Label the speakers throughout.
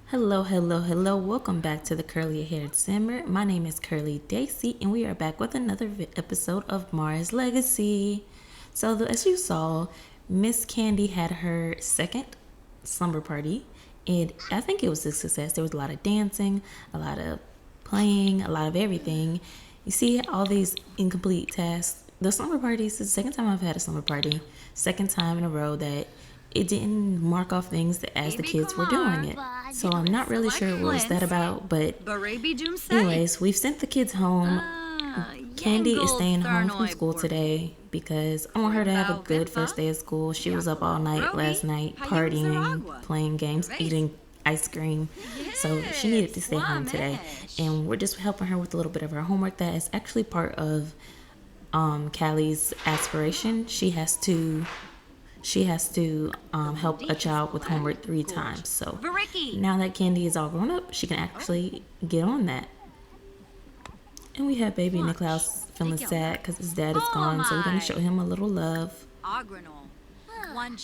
Speaker 1: Hello. Welcome back to the Curly Haired Simmer. My name is Curly Daisy, and we are back with another episode of Mars Legacy. So, as you saw, Miss Khandi had her second slumber party, and I think it was a success. There was a lot of dancing, a lot of playing, a lot of everything. You see all these incomplete tasks. The slumber party is the second time I've had a slumber party, second time in a row that it didn't mark off things as the kids were doing it. So I'm not really sure what was that about, but anyways, we've sent the kids home. Khandi is staying home from school today because I want her to have a good first day of school. She was up all night last night, partying, playing games, eating ice cream. So she needed to stay home today. And we're just helping her with a little bit of her homework that is actually part of Callie's aspiration. She has to help a child with homework 3 times. So now that Khandi is all grown up, she can actually get on that. And we have baby Niklaus feeling sad because his dad is gone, so we're going to show him a little love. We're going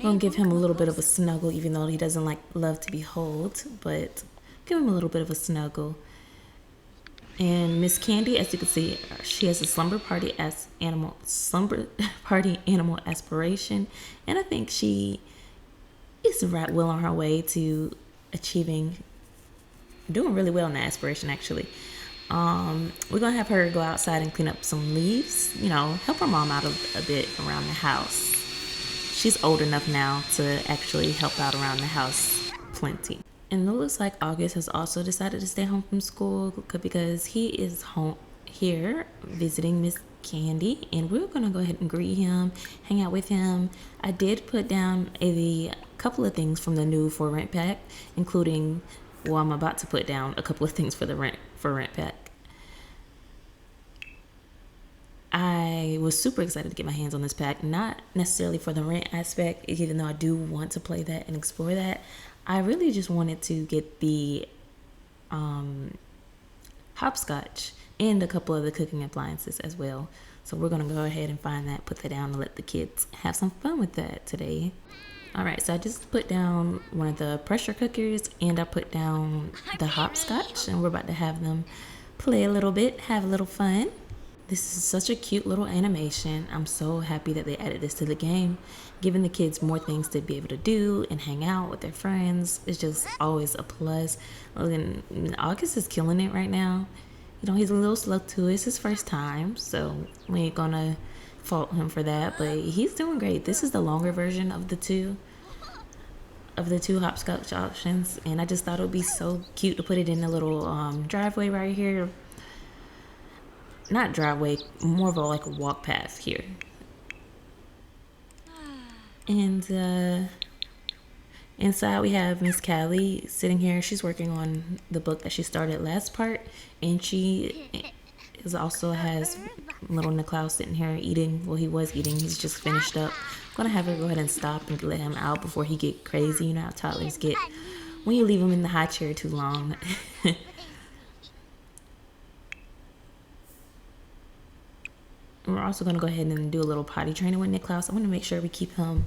Speaker 1: to give him a little bit of a snuggle, even though he doesn't love to be held. But give him a little bit of a snuggle. And Miss Candy, as you can see, she has a slumber party animal aspiration, and I think she is right well on her way to doing really well in the aspiration actually. We're gonna have her go outside and clean up some leaves, help her mom out a bit around the house. She's old enough now to actually help out around the house plenty. And it looks like August has also decided to stay home from school because he is home here visiting Miss Candy, and we're gonna go ahead and greet him, hang out with him. I did put down a couple of things from the new for rent pack, including, well, I'm about to put down a couple of things for the rent pack. I was super excited to get my hands on this pack, not necessarily for the rent aspect, even though I do want to play that and explore that. I really just wanted to get the hopscotch and a couple of the cooking appliances as well. So we're gonna go ahead and find that, put that down, and let the kids have some fun with that today. All right, so I just put down one of the pressure cookers and I put down the hopscotch, and we're about to have them play a little bit, have a little fun. This is such a cute little animation. I'm so happy that they added this to the game. Giving the kids more things to be able to do and hang out with their friends is just always a plus. And August is killing it right now. He's a little slow too. It's his first time, so we ain't gonna fault him for that, but he's doing great. This is the longer version of the two hopscotch options, and I just thought it would be so cute to put it in a little driveway right here. Not driveway, more of a walk path here. And inside we have Miss Callie sitting here. She's working on the book that she started last part, and she also has little Nicklaus sitting here eating. Well, he was eating. He's just finished up. I'm gonna have her go ahead and stop and let him out before he get crazy. You know how toddlers get when you leave them in the high chair too long. We're also going to go ahead and do a little potty training with Nicklaus. I want to make sure we keep him,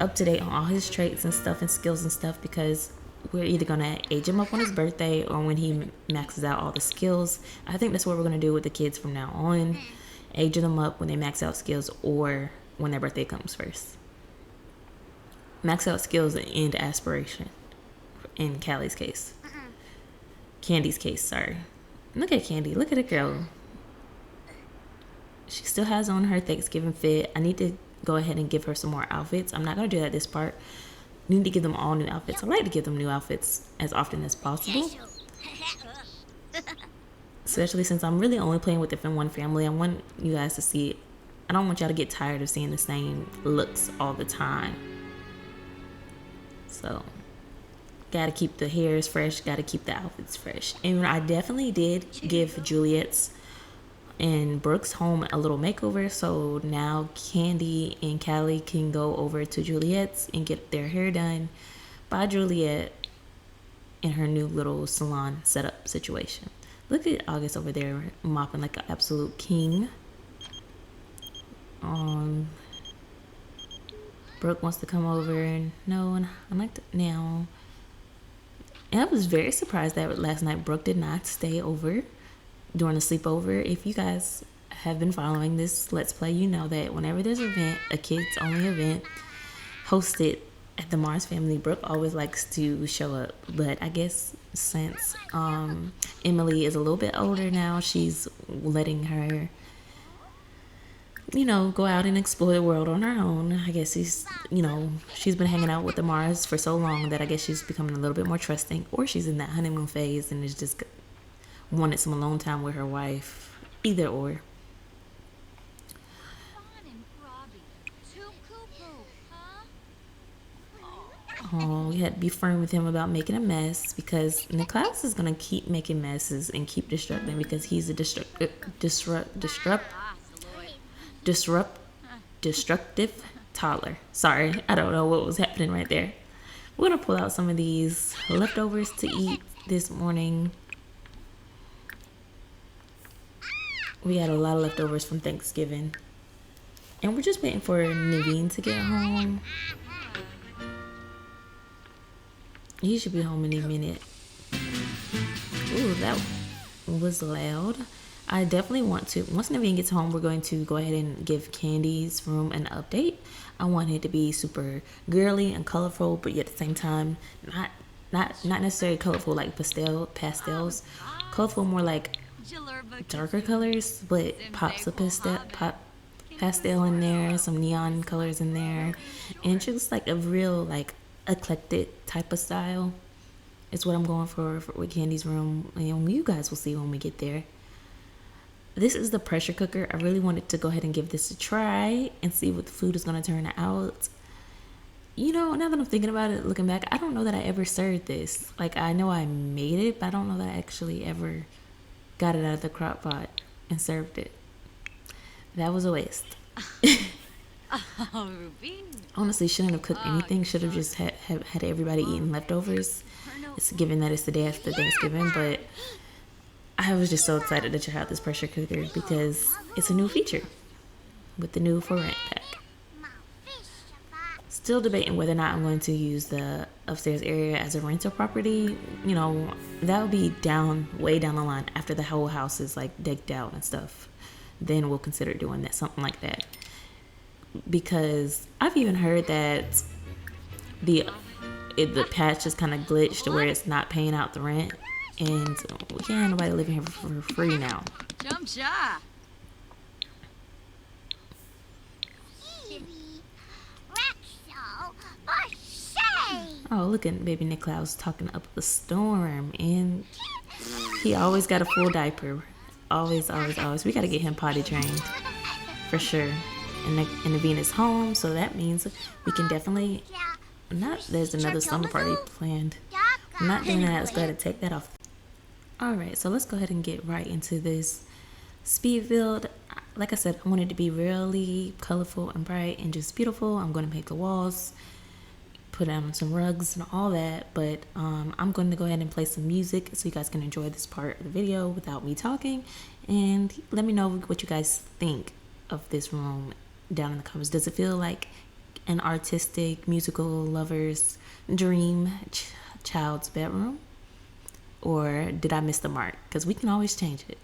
Speaker 1: up to date on all his traits and stuff and skills and stuff, because we're either going to age him up on his birthday or when he maxes out all the skills. I think that's what we're going to do with the kids from now on. Age them up when they max out skills or when their birthday comes first. Max out skills and aspiration in Callie's case. Candy's case, sorry. Look at Candy. Look at the girl. She still has on her Thanksgiving fit. I need to go ahead and give her some more outfits. I'm not going to do that this part. I need to give them all new outfits. I like to give them new outfits as often as possible. Especially since I'm really only playing with it from one family. I want you guys to see. I don't want y'all to get tired of seeing the same looks all the time. So, got to keep the hairs fresh. Got to keep the outfits fresh. And I definitely did give Juliet's and Brooke's home a little makeover, so now Candy and Callie can go over to Juliet's and get their hair done by Juliet in her new little salon setup situation. Look at August over there mopping like an absolute king. Brooke wants to come over, and no, and I like to now. And I was very surprised that last night Brooke did not stay over during the sleepover. If you guys have been following this Let's Play, you know that whenever there's an event, a kids only event hosted at the Mars family, Brooke always likes to show up. But I guess since Emily is a little bit older now, she's letting her, go out and explore the world on her own. I guess she's been hanging out with the Mars for so long that I guess she's becoming a little bit more trusting, or she's in that honeymoon phase and is just wanted some alone time with her wife. Either or. Oh, we had to be firm with him about making a mess, because Nicklaus is going to keep making messes and keep disrupting, because he's a destructive toddler. Sorry, I don't know what was happening right there. We're going to pull out some of these leftovers to eat this morning. We had a lot of leftovers from Thanksgiving. And we're just waiting for Naveen to get home. He should be home any minute. Ooh, that was loud. I definitely want to, once Naveen gets home, we're going to go ahead and give Candy's room an update. I want it to be super girly and colorful, but yet at the same time, not necessarily colorful like pastels. Colorful more like darker colors, but pops of pastel in there, some neon colors in there, and just like a real like eclectic type of style is what I'm going for with Candy's room, and you guys will see when we get there. This is the pressure cooker. I really wanted to go ahead and give this a try and see what the food is going to turn out. You know, now that I'm thinking about it, looking back, I don't know that I ever served this. Like, I know I made it, but I don't know that I actually ever got it out of the crock pot and served it. That was a waste. Honestly, shouldn't have cooked anything. Should have just had everybody eating leftovers. It's given that it's the day after Thanksgiving, but I was just so excited to try out this pressure cooker because it's a new feature with the new for rent pack. Still debating whether or not I'm going to use the upstairs area as a rental property. You know, that would be way down the line after the whole house is like decked out and stuff. Then we'll consider doing that, something like that. Because I've even heard that the patch is kind of glitched to where it's not paying out the rent. And we can't have nobody living here for free now. Oh, look at baby Niklaus talking up the storm. And he always got a full diaper. Always, always, always. We got to get him potty trained. For sure. And Naveen is home, so that means we can definitely... There's another slumber party planned. I'm not doing that. Let's go ahead and take that off. Alright, so let's go ahead and get right into this speed build. Like I said, I want it to be really colorful and bright and just beautiful. I'm going to paint the walls, put down some rugs and all that, but I'm going to go ahead and play some music so you guys can enjoy this part of the video without me talking, and let me know what you guys think of this room down in the comments. Does it feel like an artistic musical lover's dream child's bedroom, or did I miss the mark? Because we can always change it.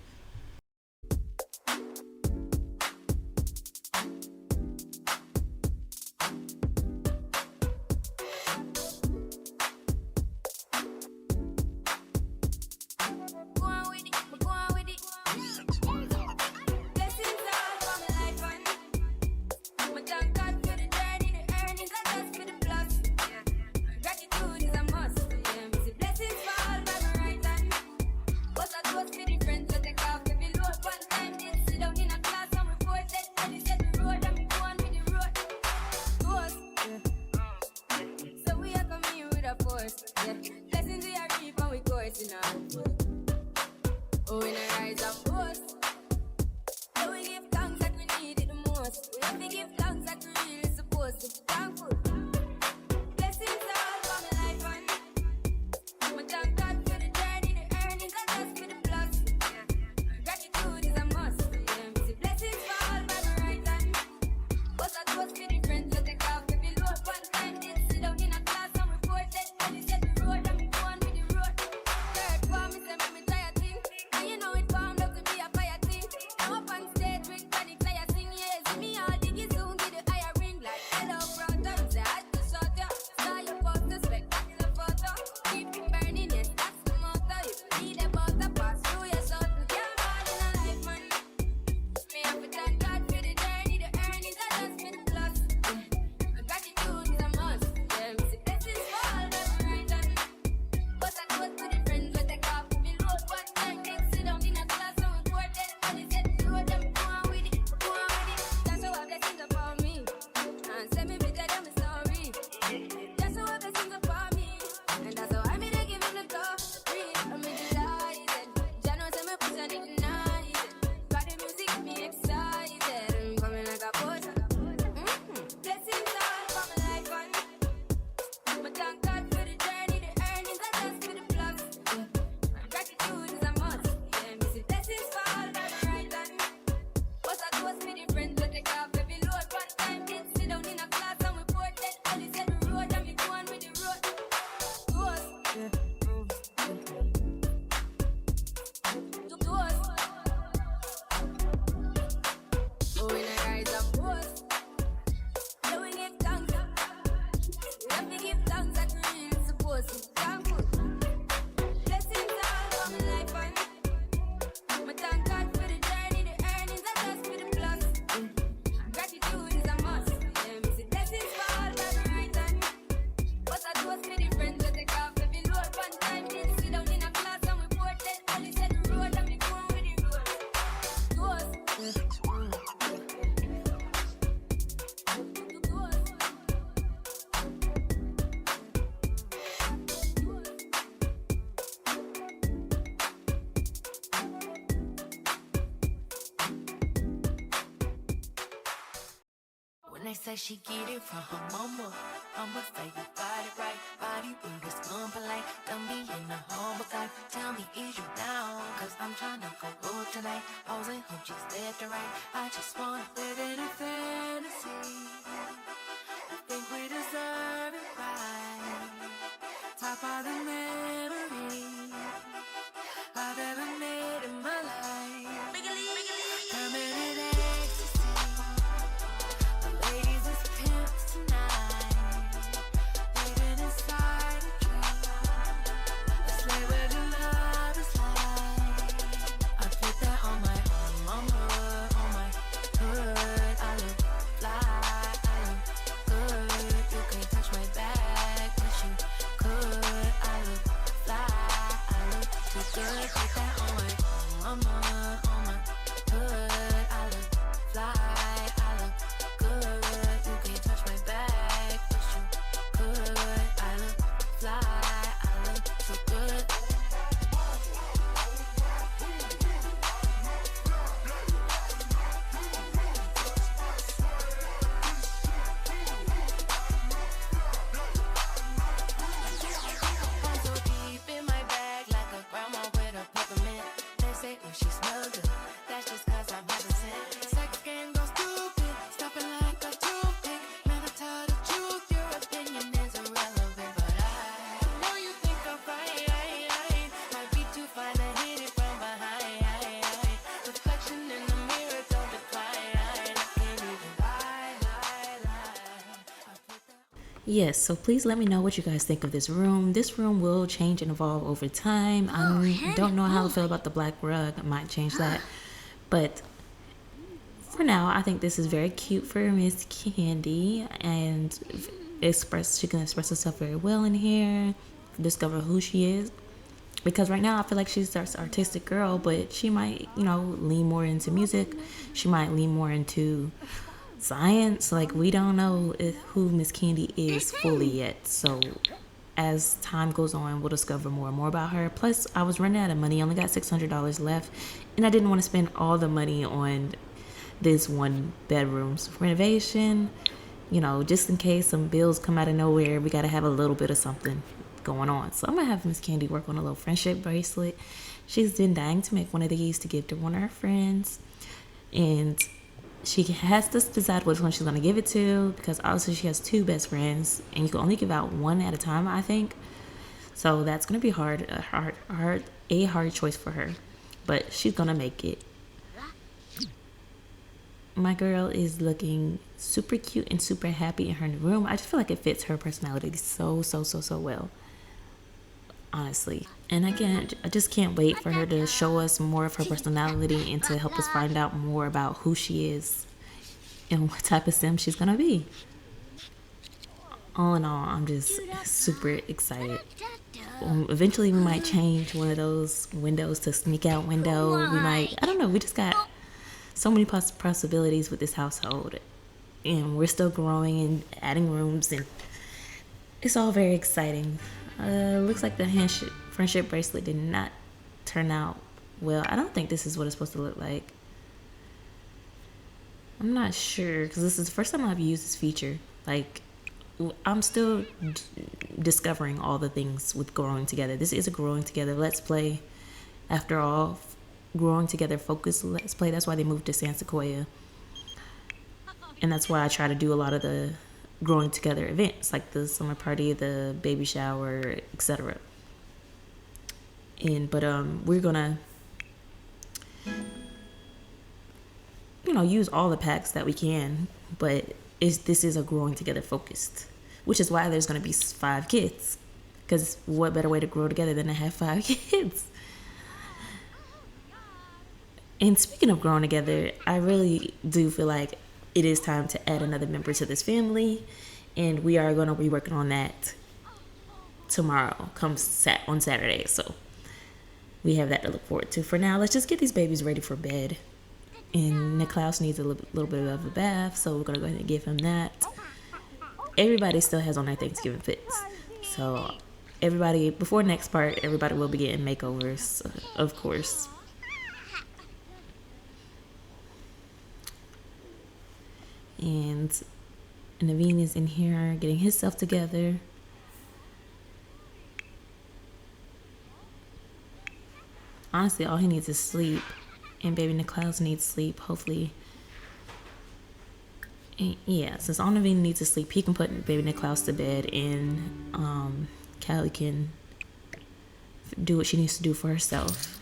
Speaker 2: they say she get it from her mama, I'ma say you got it right. Body rude is polite. Don't be in the humble type. Tell me, is you down? Cause I'm tryna go good tonight. Hoes and hoochies left and right. I just wanna live in a fantasy. I think we deserve it right. Top of the memories I've ever made in my life. Permanent ecstasy. The ladies is pimps tonight. Living inside a dream. Let's lay where the love is like. I put that on my mama, on my hood. I look fly, I look good. You can't touch my back, but you could. I look fly, I look too good. Put that on my mama, on my hood. I look fly, I look good. You can't touch my back, but you could. I look fly, I look too good. I'm so deep in my bag like a grandma with a peppermint. They say, oh, she smell good. That's just cause I'm hesitant. Sex game goes stupid, stopping like a toothpick. Man, I tell the truth, your opinion is irrelevant. But I know you think I'm fine. Might be too fine to hit it from behind. Reflection in the mirror, don't decline. I can't even lie. I put that.
Speaker 1: Yes, so please let me know what you guys think of this room. This room will change and evolve over time. I don't know how I feel about the black rug. I might change that. But for now, I think this is very cute for Miss Candy, and she can express herself very well in here, discover who she is. Because right now I feel like she's an artistic girl, but she might, lean more into music. She might lean more into science. Like, we don't know who Miss Candy is fully yet. So as time goes on, we'll discover more and more about her. Plus, I was running out of money, only got $600 left, and I didn't want to spend all the money on this one bedroom's renovation. Just in case some bills come out of nowhere, we got to have a little bit of something going on. So I'm gonna have Miss Candy work on a little friendship bracelet. She's been dying to make one of these to give to one of her friends, and she has to decide which one she's going to give it to, because obviously she has two best friends and you can only give out one at a time, I think. So that's going to be a hard choice for her, but she's going to make it. My girl is looking super cute and super happy in her new room. I just feel like it fits her personality so well, honestly. And again, I just can't wait for her to show us more of her personality and to help us find out more about who she is and what type of sim she's gonna be. All in all, I'm just super excited. Eventually we might change one of those windows to sneak out window. We might, I don't know, we just got so many possibilities with this household, and we're still growing and adding rooms, and it's all very exciting. Looks like the friendship bracelet did not turn out well. I don't think this is what it's supposed to look like. I'm not sure, because this is the first time I've used this feature. Like, I'm still discovering all the things with growing together. This is a growing together let's play. After all, growing together focused let's play. That's why they moved to San Sequoia, and that's why I try to do a lot of the growing together events, like the summer party, the baby shower, etc. But we're gonna use all the packs that we can, but this is a growing together focused, which is why there's gonna be 5 kids, because what better way to grow together than to have 5 kids. And speaking of growing together, I really do feel like it is time to add another member to this family, and we are going to be working on that tomorrow, on Saturday. So we have that to look forward to. For now, let's just get these babies ready for bed. And Niklaus needs a little bit of a bath, so we're going to go ahead and give him that. Everybody still has on their Thanksgiving fits. So everybody, before next part, everybody will be getting makeovers, of course. And And Naveen is in here getting himself together. Honestly, all he needs is sleep. And baby Nicklaus needs sleep, hopefully. And yeah, since all Naveen needs to sleep, he can put baby Nicklaus to bed, and Callie can do what she needs to do for herself.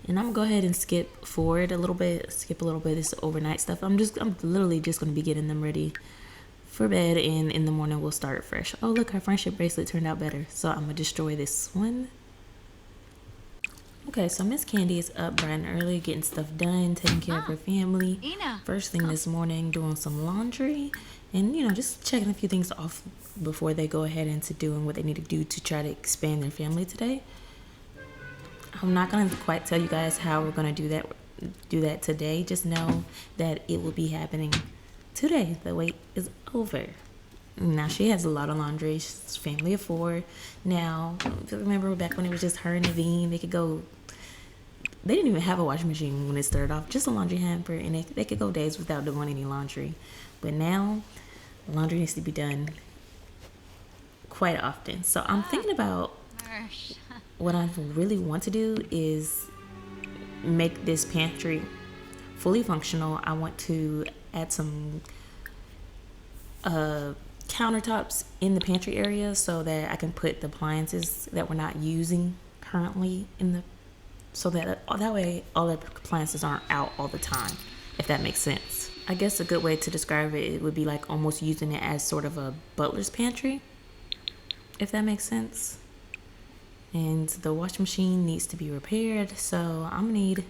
Speaker 1: And I'm gonna go ahead and skip forward a little bit, this overnight stuff. I'm literally just gonna be getting them ready for bed, and in the morning we'll start fresh. Oh look, our friendship bracelet turned out better, so I'm gonna destroy this one. Okay, so Miss Candy is up bright and early, getting stuff done, taking care of her family. First thing this morning, doing some laundry, and just checking a few things off before they go ahead into doing what they need to do to try to expand their family today. I'm not gonna quite tell you guys how we're gonna do that today. Just know that it will be happening today. The wait is over. Now she has a lot of laundry. She's a family of 4. Now, remember back when it was just her and Naveen, they didn't even have a washing machine when it started off, just a laundry hamper, and they could go days without doing any laundry. But now, laundry needs to be done quite often. So I'm thinking about what I really want to do is make this pantry fully functional. I want to add some countertops in the pantry area so that I can put the appliances that we're not using currently so that way all the appliances aren't out all the time, if that makes sense. I guess a good way to describe it would be like almost using it as sort of a butler's pantry, if that makes sense. And the washing machine needs to be repaired, so I'm gonna need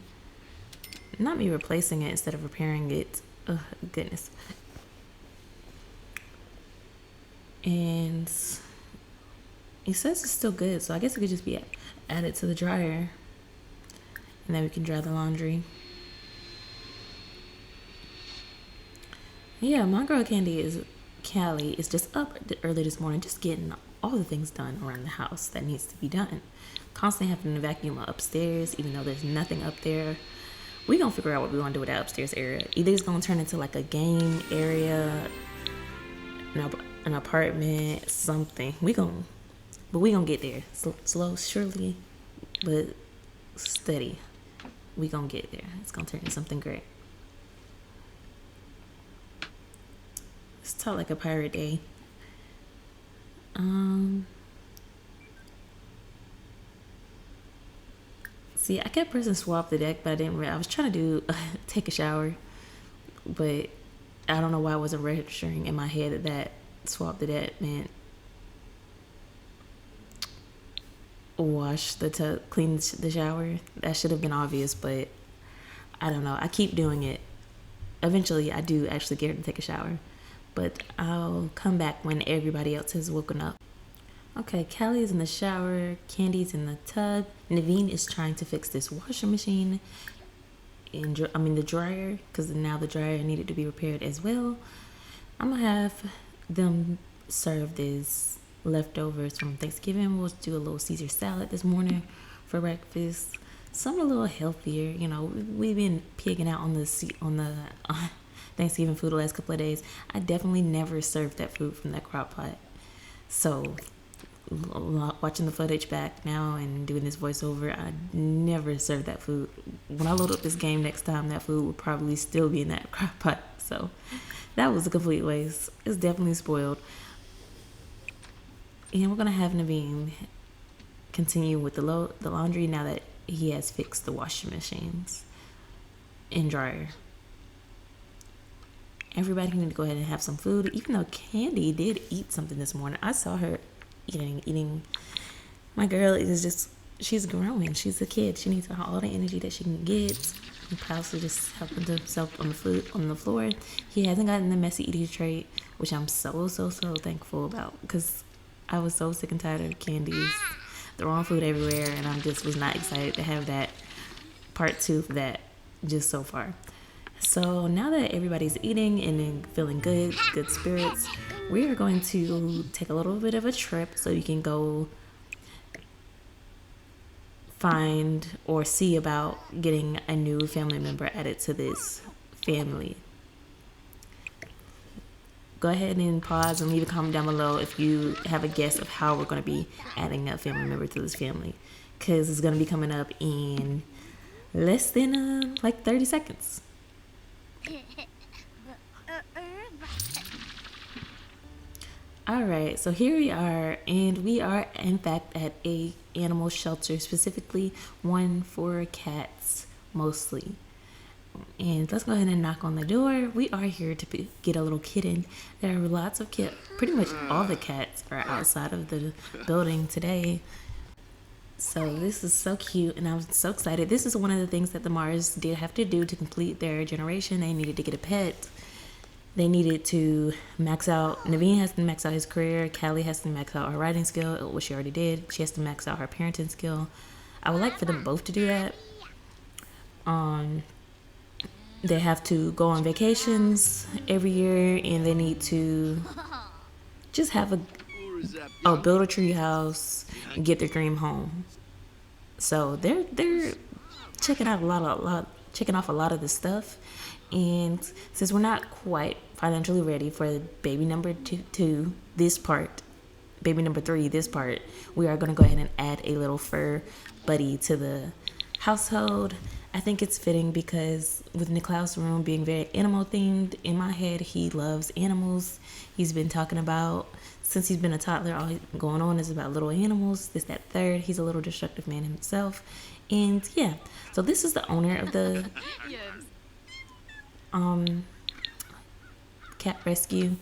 Speaker 1: not me replacing it instead of repairing it. Oh goodness. And it says it's still good, so I guess it could just be added to the dryer, and then we can dry the laundry. Yeah, my girl Callie is just up early this morning, just getting all the things done around the house that needs to be done. Constantly having to vacuum upstairs, even though there's nothing up there. We're gonna figure out what we want to do with that upstairs area. Either it's gonna turn into like a game area, an apartment, something. We gonna get there. Slow, surely, but steady. We gonna get there. It's gonna turn into something great. Let's talk like a pirate day. See, I kept pressing swap the deck, but I didn't. I was trying to do take a shower, but I don't know why I wasn't registering in my head that swap the deck meant wash the tub, clean the shower. That should have been obvious, but I don't know. I keep doing it. Eventually, I do actually get her to take a shower, but I'll come back when everybody else has woken up. Okay, Callie is in the shower, Candy's in the tub, Naveen is trying to fix this washing machine, the dryer, because now the dryer needed to be repaired as well. I'm gonna have them serve this leftovers from Thanksgiving. We'll do a little Caesar salad this morning for breakfast. Something a little healthier. We've been pigging out on the Thanksgiving food the last couple of days. I definitely never served that food from that crock pot. So watching the footage back now and doing this voiceover, I never served that food. When I load up this game next time, that food will probably still be in that crock pot. So that was a complete waste. It's definitely spoiled. And we're gonna have Naveen continue with the laundry now that he has fixed the washing machines and dryer. Everybody need to go ahead and have some food. Even though Candy did eat something this morning, I saw her eating. My girl she's growing. She's a kid. She needs all the energy that she can get. And Klaus just helping himself on the floor. He hasn't gotten the messy eating trait, which I'm so thankful about, because I was so sick and tired of Candy's the wrong food everywhere, and I just was not excited to have that part 2 of that just so far. So now that everybody's eating and feeling good spirits, we are going to take a little bit of a trip so you can go find or see about getting a new family member added to this family. go ahead and pause and leave a comment down below if you have a guess of how we're going to be adding a family member to this family, because it's going to be coming up in less than like 30 seconds. All right, so here we are, and we are in fact at a animal shelter, specifically one for cats mostly. And let's go ahead and knock on the door. We are here to get a little kitten. There are lots of cats. Pretty much all the cats are outside of the building today. So this is so cute, and I'm so excited. This is one of the things that the Mars did have to do to complete their generation. They needed to get a pet. They needed to max out. Naveen has to max out his career. Callie has to max out her writing skill, which she already did. She has to max out her parenting skill. I would like for them both to do that. They have to go on vacations every year, and they need to just have build a tree house and get their dream home. So they're checking out checking off a lot of the stuff. And since we're not quite financially ready for baby number two, baby number 3, this part, we are going to go ahead and add a little fur buddy to the household. I think it's fitting because with Niklaus' room being very animal themed, in my head, he loves animals. He's been talking about, since he's been a toddler, all going on is about little animals, this, that, third. He's a little destructive man himself. And yeah, so this is the owner of the cat rescue,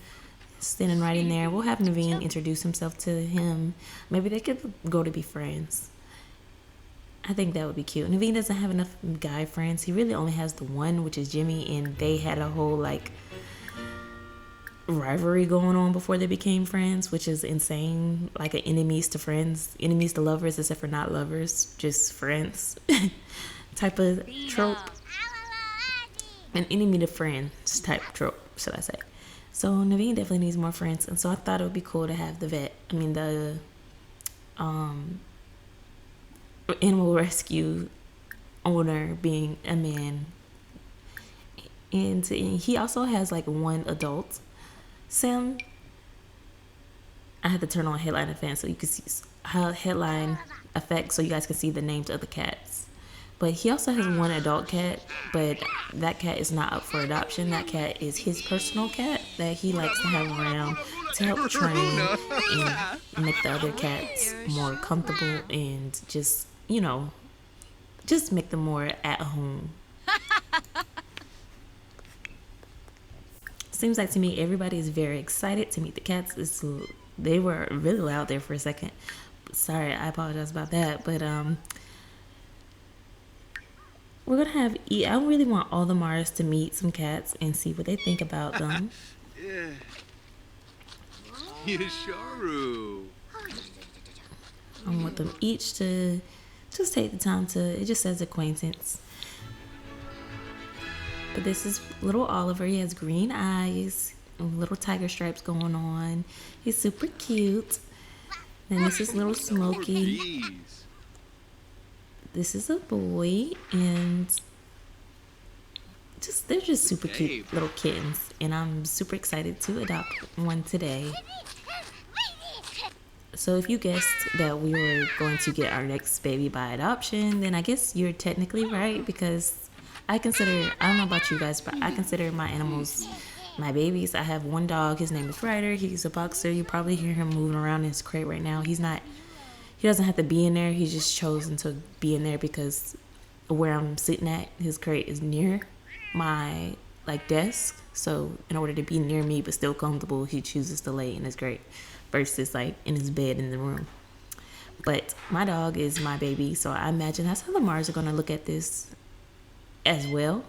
Speaker 1: standing right in there. We'll have Naveen introduce himself to him. Maybe they could go to be friends. I think that would be cute. Naveen doesn't have enough guy friends. He really only has the one, which is Jimmy, and they had a whole like rivalry going on before they became friends, which is insane. Like an enemies to friends, enemies to lovers, except for not lovers, just friends type of trope. An enemy to friends type trope, should I say. So Naveen definitely needs more friends, and so I thought it would be cool to have the animal rescue owner being a man. And he also has like one adult sim. I had to turn on headline effect so you can see headline effect so you guys can see the names of the cats. But he also has one adult cat, but that cat is not up for adoption. That cat is his personal cat that he likes to have around to help train and make the other cats more comfortable and just, just make them more at home. Seems like to me everybody is very excited to meet the cats. They were really loud there for a second. Sorry, I apologize about that. But we're gonna have I really want all the Mars to meet some cats and see what they think about them. I want them each to just take the time to, it just says acquaintance. But this is little Oliver. He has green eyes and little tiger stripes going on. He's super cute. Then this is little Smokey. This is a boy, and they're just super cute little kittens, and I'm super excited to adopt one today. So if you guessed that we were going to get our next baby by adoption, then I guess you're technically right, because I don't know about you guys, but I consider my animals my babies. I have one dog. His name is Ryder. He's a boxer. You probably hear him moving around in his crate right now. He doesn't have to be in there. He's just chosen to be in there because where I'm sitting at, his crate is near my desk. So in order to be near me but still comfortable, he chooses to lay in his crate versus in his bed in the room. But my dog is my baby, so I imagine that's how the Mars are going to look at this as well.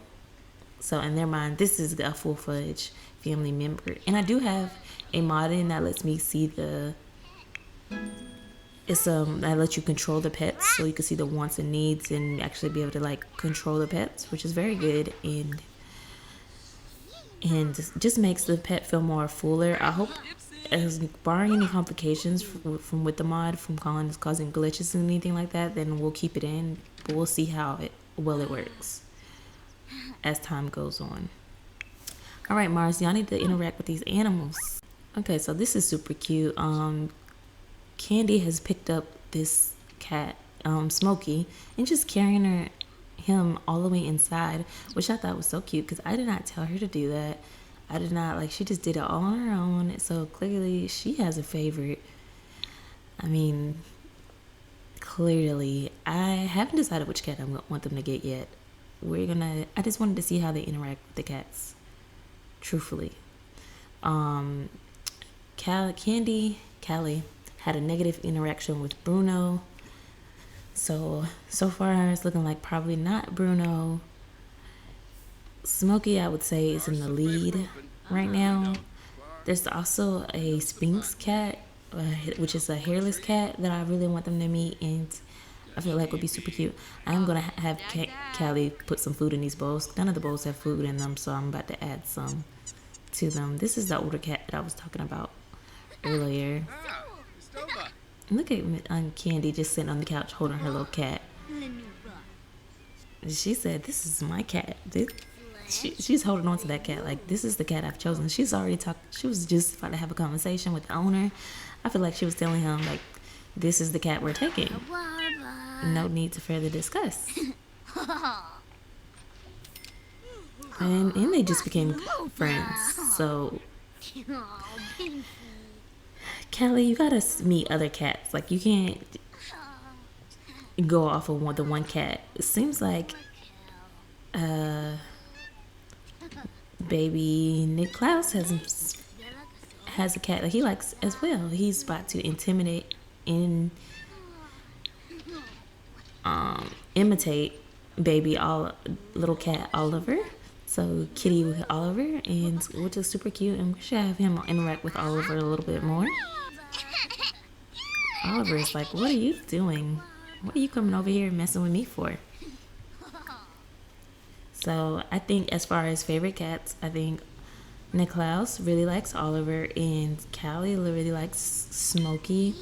Speaker 1: So in their mind, this is a full-fledged family member. And I do have a mod in that lets me see that lets you control the pets, so you can see the wants and needs and actually be able to control the pets, which is very good, and just makes the pet feel more fuller. I hope, as barring any complications from with the mod from causing glitches and anything like that, then we'll keep it in, but we'll see how well it works as time goes on. All right, Mars, y'all need to interact with these animals. Okay, so this is super cute. Candy has picked up this cat, Smokey, and just carrying him all the way inside, which I thought was so cute because I did not tell her to do that. I did not, like, she just did it all on her own. So clearly she has a favorite. I mean, clearly. I haven't decided which cat I want them to get yet. I just wanted to see how they interact with the cats. Truthfully. Callie had a negative interaction with Bruno. So far it's looking like probably not Bruno. Smokey, I would say, is in the lead right now. There's also a Sphinx cat, which is a hairless cat that I really want them to meet, and I feel like would be super cute. I'm gonna have Callie put some food in these bowls. None of the bowls have food in them, so I'm about to add some to them. This is the older cat that I was talking about earlier. Look at Candy just sitting on the couch holding her little cat. She said, "This is my cat." She's holding on to that cat like this is the cat I've chosen. She's already talked. She was just about to have a conversation with the owner. I feel like she was telling him like, "This is the cat we're taking. No need to further discuss." And they just became friends. So, Kelly, you gotta meet other cats. Like, you can't go off of the one cat. It seems like baby Nick Klaus has a cat that he likes as well. He's about to imitate baby little cat Oliver. So Kitty with Oliver, and which is super cute, and we should have him interact with Oliver a little bit more. Oliver is like, "What are you doing? What are you coming over here messing with me for?" So I think as far as favorite cats, I think Niklaus really likes Oliver, and Callie really likes Smokey.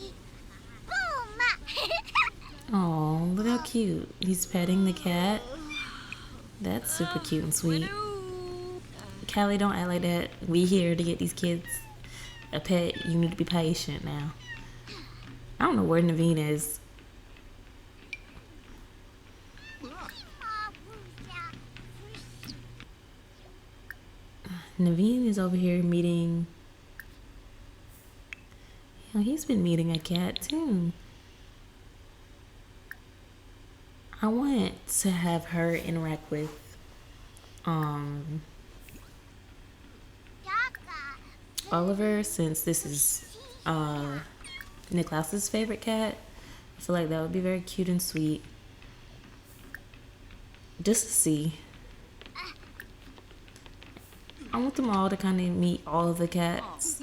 Speaker 1: Oh, look how cute. He's petting the cat. That's super cute and sweet. Callie, don't act like that. We here to get these kids a pet. You need to be patient now. I don't know where Naveen is. Naveen is over here meeting. You know, he's been meeting a cat too. I want to have her interact with Oliver, since this is Niklaus's favorite cat. I feel like that would be very cute and sweet. Just to see. I want them all to kind of meet all of the cats.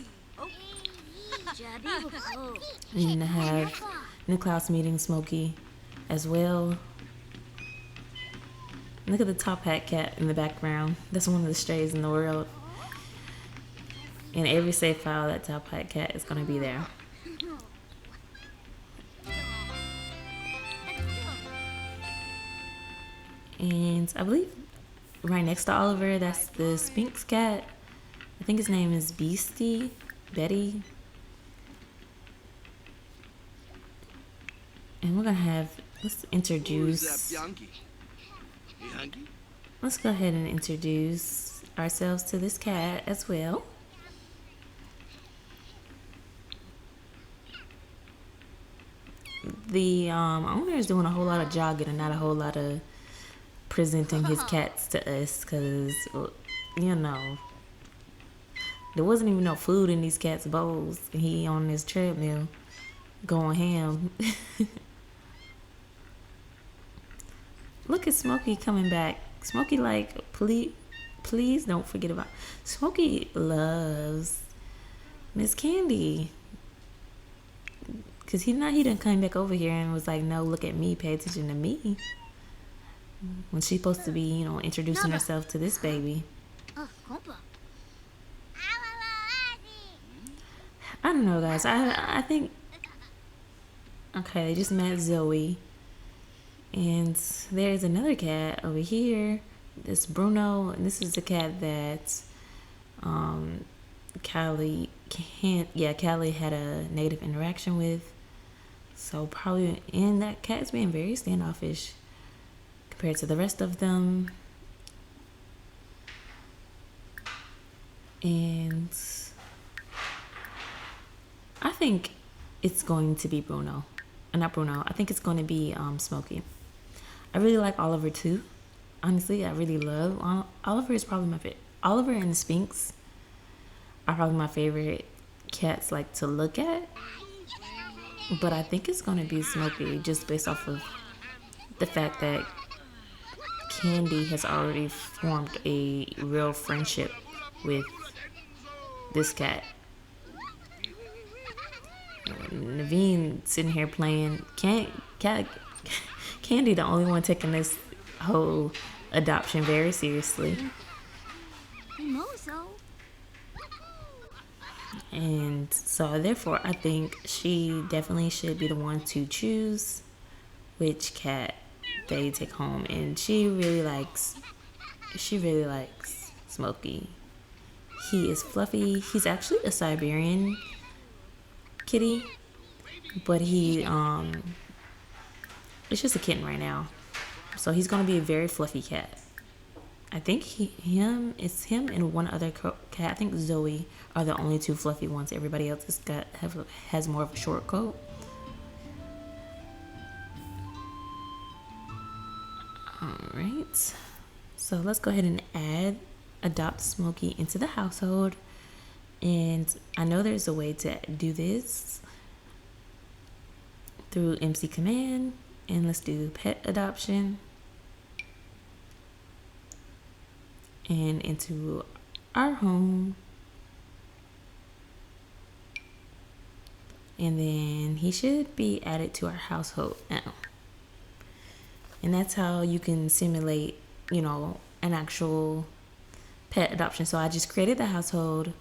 Speaker 1: And to have Niklaus meeting Smokey as well. Look at the top hat cat in the background. That's one of the strays in the world. In every save file, that top hat cat is going to be there. And I believe right next to Oliver, that's the Sphinx cat. I think his name is Betty. And we're going to let's introduce. Let's go ahead and introduce ourselves to this cat as well. The owner is doing a whole lot of jogging and not a whole lot of presenting his cats to us, because, you know, there wasn't even no food in these cats' bowls. He on his treadmill going ham. Look at Smokey coming back. Smokey like, please don't forget about. Smokey loves Miss Candy, because he didn't come back over here and was like, no, look at me, pay attention to me, when she's supposed to be, you know, introducing herself to this baby. I don't know, guys. I think, okay, they just met Zoe. And there's another cat over here. This Bruno, and this is the cat that Callie had a negative interaction with. So probably, and that cat is being very standoffish compared to the rest of them. And I think it's going to be Bruno. Not Bruno. I think it's going to be Smokey. I really like Oliver too. Honestly, I really love Oliver. Is probably my favorite. Oliver and Sphinx are probably my favorite cats like to look at. But I think it's going to be Smokey just based off of the fact that Candy has already formed a real friendship with this cat. Naveen sitting here playing. Candy the only one taking this whole adoption very seriously. And so therefore I think she definitely should be the one to choose which cat they take home. And she really likes Smokey. He is fluffy. He's actually a Siberian kitty, but it's just a kitten right now. So he's gonna be a very fluffy cat. I think it's him and one other cat. I think Zoe are the only two fluffy ones. Everybody else has more of a short coat. All right. So let's go ahead and adopt Smokey into the household. And I know there's a way to do this through MC Command. And let's do pet adoption. And into our home. And then he should be added to our household now. And that's how you can simulate, an actual pet adoption. So I just created the household.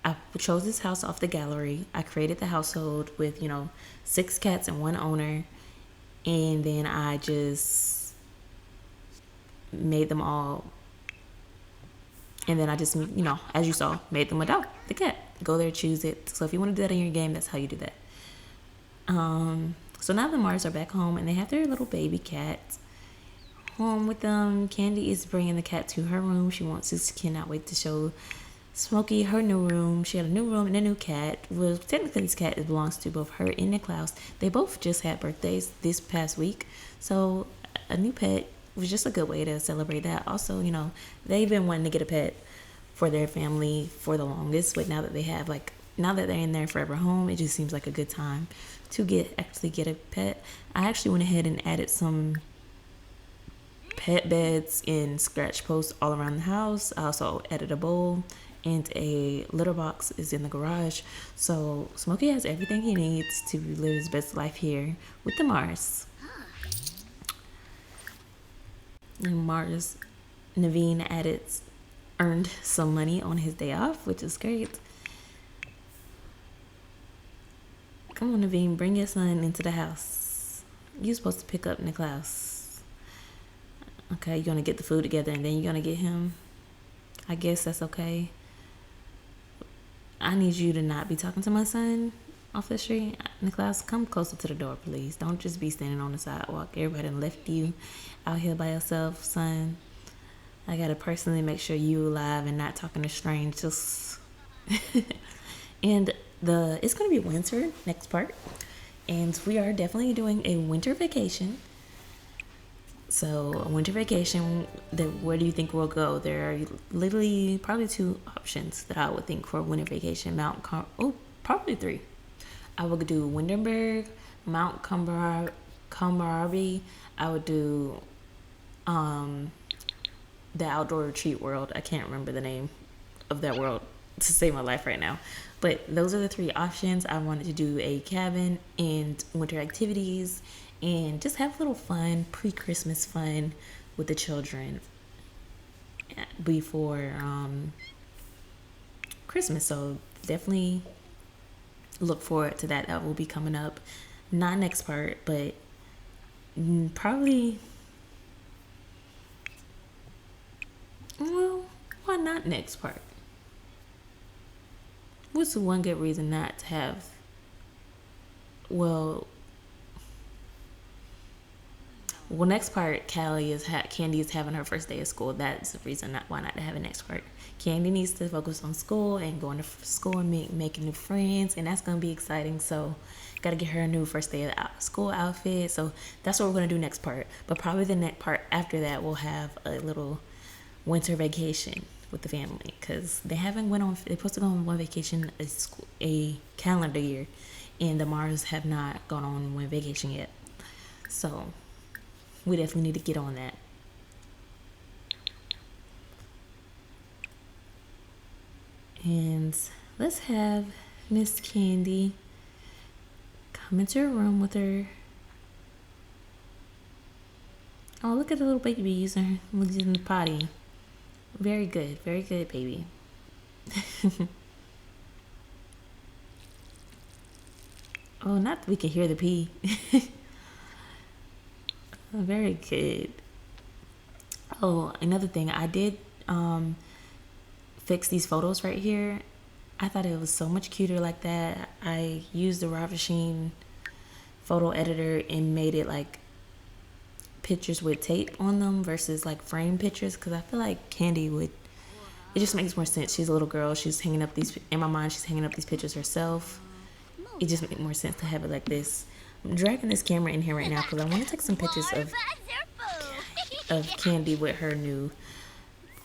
Speaker 1: I chose this house off the gallery. I created the household with, 6 cats and 1 owner. And then I just made them all. And then I just, as you saw, made them adopt the cat. Go there, choose it. So if you want to do that in your game, that's how you do that. So now the Mars are back home and they have their little baby cat home with them. Candy is bringing the cat to her room. She cannot wait to show Smokey her new room. She had a new room and a new cat. Well, technically this cat belongs to both her and Niklaus. They both just had birthdays this past week. So a new pet was just a good way to celebrate that. Also, they've been wanting to get a pet for their family for the longest, but now that they're in their forever home, it just seems like a good time to actually get a pet. I actually went ahead and added some pet beds and scratch posts all around the house. I also added a bowl and a litter box is in the garage. So Smokey has everything he needs to live his best life here with the Mars. And Naveen earned some money on his day off, which is great. Come on, Naveen, bring your son into the house. You're supposed to pick up Niklaus. Okay, you're gonna get the food together and then you're gonna get him. I guess that's okay. I need you to not be talking to my son off the street. Niklaus, come closer to the door, please. Don't just be standing on the sidewalk. Everybody left you out here by yourself, son. I gotta personally make sure you alive and not talking to strangers. And it's gonna be winter next part, and we are definitely doing a winter vacation. So a winter vacation, where do you think we'll go? There are literally probably 2 options that I would think for a winter vacation. Probably 3. I would do Windenburg, Mount Kamarabi. I would do the outdoor retreat world. I can't remember the name of that world to save my life right now. But those are the 3 options. I wanted to do a cabin and winter activities and just have a little fun, pre-Christmas fun with the children before Christmas. So definitely look forward to that. That will be coming up. Not next part, but probably, well, why not next part? what's one good reason not to have? Well, next part, Candy is having her first day of school. That's the reason why not to have a next part. Candy needs to focus on school and going to school and making new friends, and that's gonna be exciting. So, gotta get her a new first day of school outfit. So that's what we're gonna do next part. But probably the next part after that, we'll have a little winter vacation with the family because they haven't went on. They're supposed to go on one vacation a calendar year, and the Mars have not gone on one vacation yet. So we definitely need to get on that. And let's have Miss Candy come into her room with her. Oh, look at the little baby using the potty. Very good, baby. Oh, not that we can hear the pee. Very good. Oh, another thing, I did fix these photos right here. I thought it was so much cuter like that. I used the raw machine photo editor and made it like pictures with tape on them versus like frame pictures because I feel like Candy would, it just makes more sense. She's a little girl. She's hanging up these, in my mind, she's hanging up these pictures herself. It just makes more sense to have it like this. I'm dragging this camera in here right now because I want to take some pictures of Candy with her new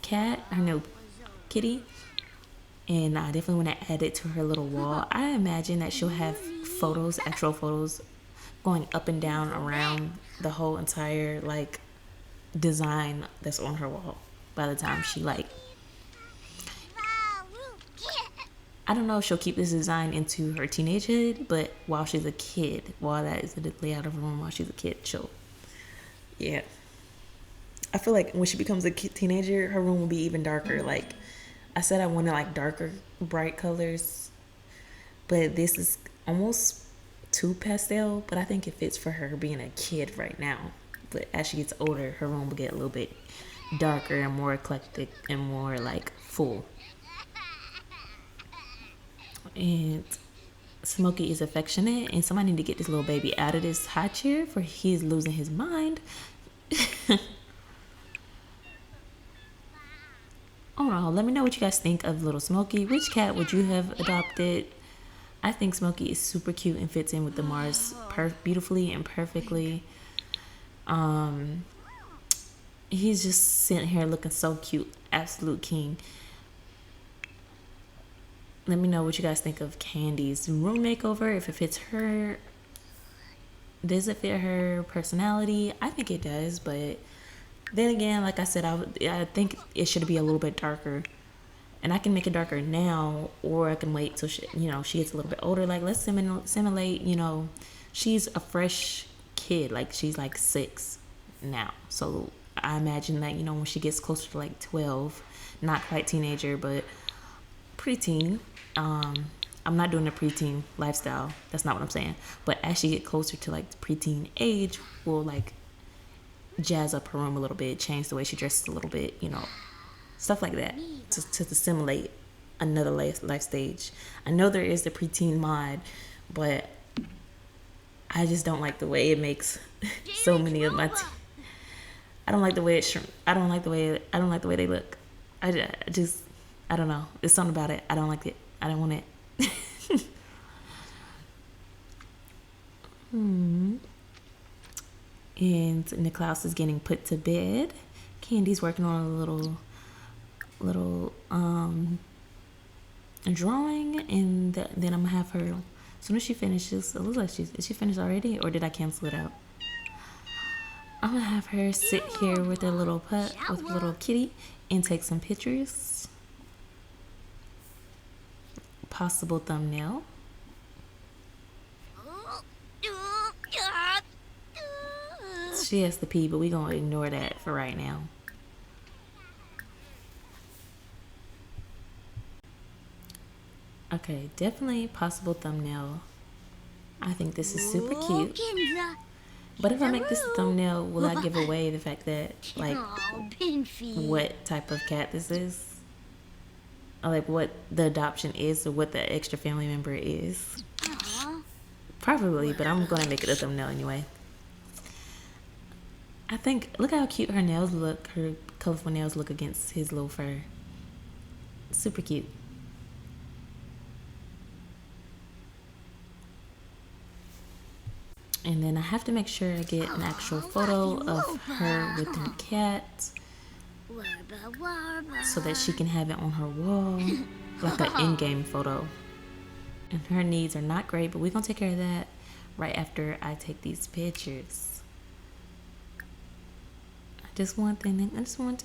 Speaker 1: cat, her new kitty. And I definitely want to add it to her little wall. I imagine that she'll have photos, actual photos, going up and down around the whole entire like design that's on her wall by the time she like, I don't know if she'll keep this design into her teenagehood, but while she's a kid, while that is the layout of her room while she's a kid, yeah. I feel like when she becomes a teenager, her room will be even darker. Like I said, I wanted like darker, bright colors, but this is almost too pastel, but I think it fits for her being a kid right now. But as she gets older, her room will get a little bit darker and more eclectic and more like full. And Smokey is affectionate, and somebody need to get this little baby out of this high chair for he's losing his mind. Oh no, let me know what you guys think of little Smokey. Which cat would you have adopted? I think Smokey is super cute and fits in with the Mars beautifully and perfectly. He's just sitting here looking so cute. Absolute king. Let me know what you guys think of Candy's room makeover. If it fits her. Does it fit her personality? I think it does, but then again, like I said, I think it should be a little bit darker. And I can make it darker now, or I can wait till she gets a little bit older. Like, let's simulate, she's a fresh kid. Like, she's like 6 now. So I imagine that, when she gets closer to like 12, not quite teenager, but preteen. I'm not doing the preteen lifestyle. That's not what I'm saying. But as she get closer to like the preteen age, we'll like jazz up her room a little bit, change the way she dresses a little bit, stuff like that to simulate another life stage. I know there is the preteen mod, but I just don't like the way it makes so many of my I don't like the way it I don't like the way they look. I don't know. There's something about it. I don't like it. I don't want it. And Niklaus is getting put to bed. Candy's working on a little drawing, and then I'm gonna have her, as soon as she finishes, it looks like is she finished already, or did I cancel it out? I'm gonna have her sit here with a little kitty and take some pictures. Possible thumbnail. She has to pee, but we're gonna ignore that for right now. Okay, definitely possible thumbnail. I think this is super cute. But if I make this a thumbnail, will I give away the fact that, like, what type of cat this is? like what the adoption is or what the extra family member is. Probably, but I'm gonna make it a thumbnail anyway. I think, look how cute her nails look, her colorful nails look against his little fur. Super cute. And then I have to make sure I get an actual photo of her with her cat so that she can have it on her wall, like an in-game photo. And her needs are not great, but we're gonna take care of that right after I take these pictures. I just wanted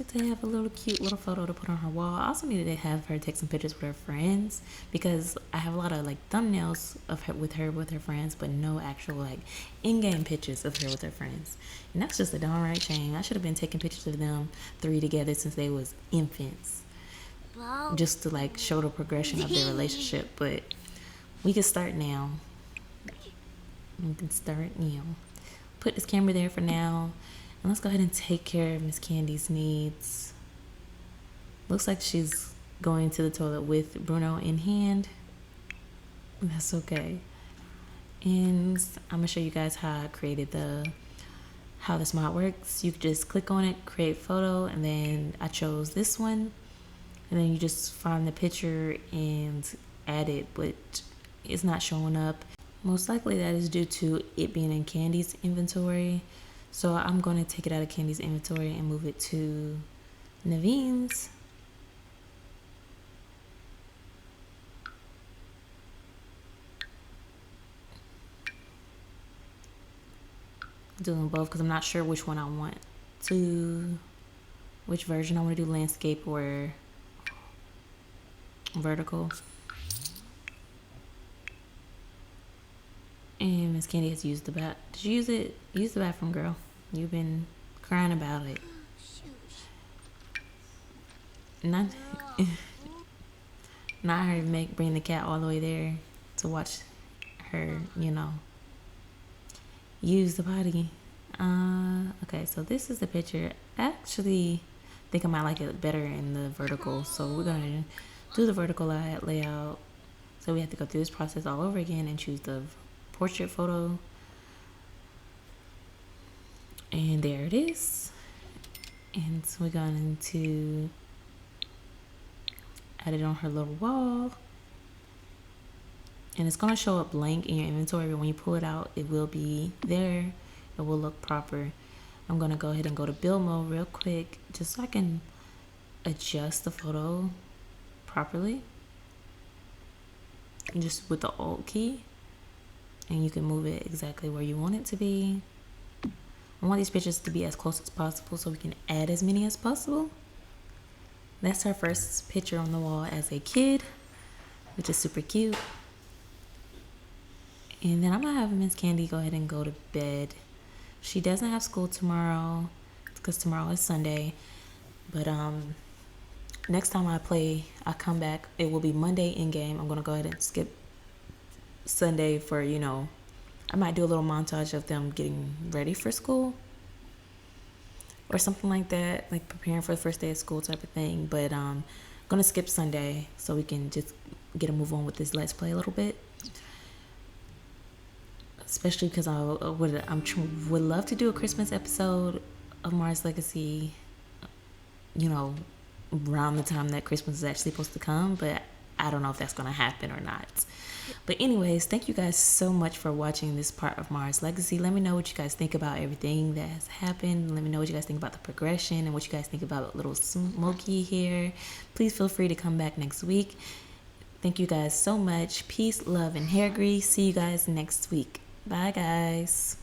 Speaker 1: to have a little cute little photo to put on her wall. I also needed to have her take some pictures with her friends because I have a lot of like thumbnails of her with her friends, but no actual like in-game pictures of her with her friends. And that's just a downright shame. I should have been taking pictures of them three together since they was infants, just to like show the progression of their relationship. But we can start now. Put this camera there for now. And let's go ahead and take care of Miss Candy's needs. Looks like she's going to the toilet with Bruno in hand. That's okay. And I'm gonna show you guys how I created how this mod works. You just click on it, create photo, and then I chose this one. And then you just find the picture and add it, but it's not showing up. Most likely that is due to it being in Candy's inventory. So I'm going to take it out of Candy's inventory and move it to Naveen's. Doing both because I'm not sure which one I want to, which version I want to do, landscape or vertical. And Miss Candy has used the bath. Did you use it? Use the bathroom, girl. You've been crying about it. Not her bring the cat all the way there to watch her, use the potty. Okay, so this is the picture. I actually think I might like it better in the vertical. So we're gonna do the vertical layout. So we have to go through this process all over again and choose the portrait photo. And there it is. And so we're going to add it on her little wall. And it's going to show up blank in your inventory, but when you pull it out, it will be there. It will look proper. I'm going to go ahead and go to build mode real quick just so I can adjust the photo properly. And just with the Alt key. And you can move it exactly where you want it to be. I want these pictures to be as close as possible so we can add as many as possible. That's her first picture on the wall as a kid, which is super cute. And then I'm gonna have Miss Candy go ahead and go to bed. She doesn't have school tomorrow because tomorrow is Sunday. But next time I come back, it will be Monday in game. I'm gonna go ahead and skip Sunday for, I might do a little montage of them getting ready for school or something like that, like preparing for the first day of school type of thing. But I'm gonna skip Sunday so we can just get a move on with this Let's Play a little bit, especially because I would love to do a Christmas episode of Mars Legacy, around the time that Christmas is actually supposed to come, but I don't know if that's going to happen or not. But anyways, thank you guys so much for watching this part of Mars Legacy. Let me know what you guys think about everything that has happened. Let me know what you guys think about the progression and what you guys think about little Smokey here. Please feel free to come back next week. Thank you guys so much. Peace, love, and hair grease. See you guys next week. Bye, guys.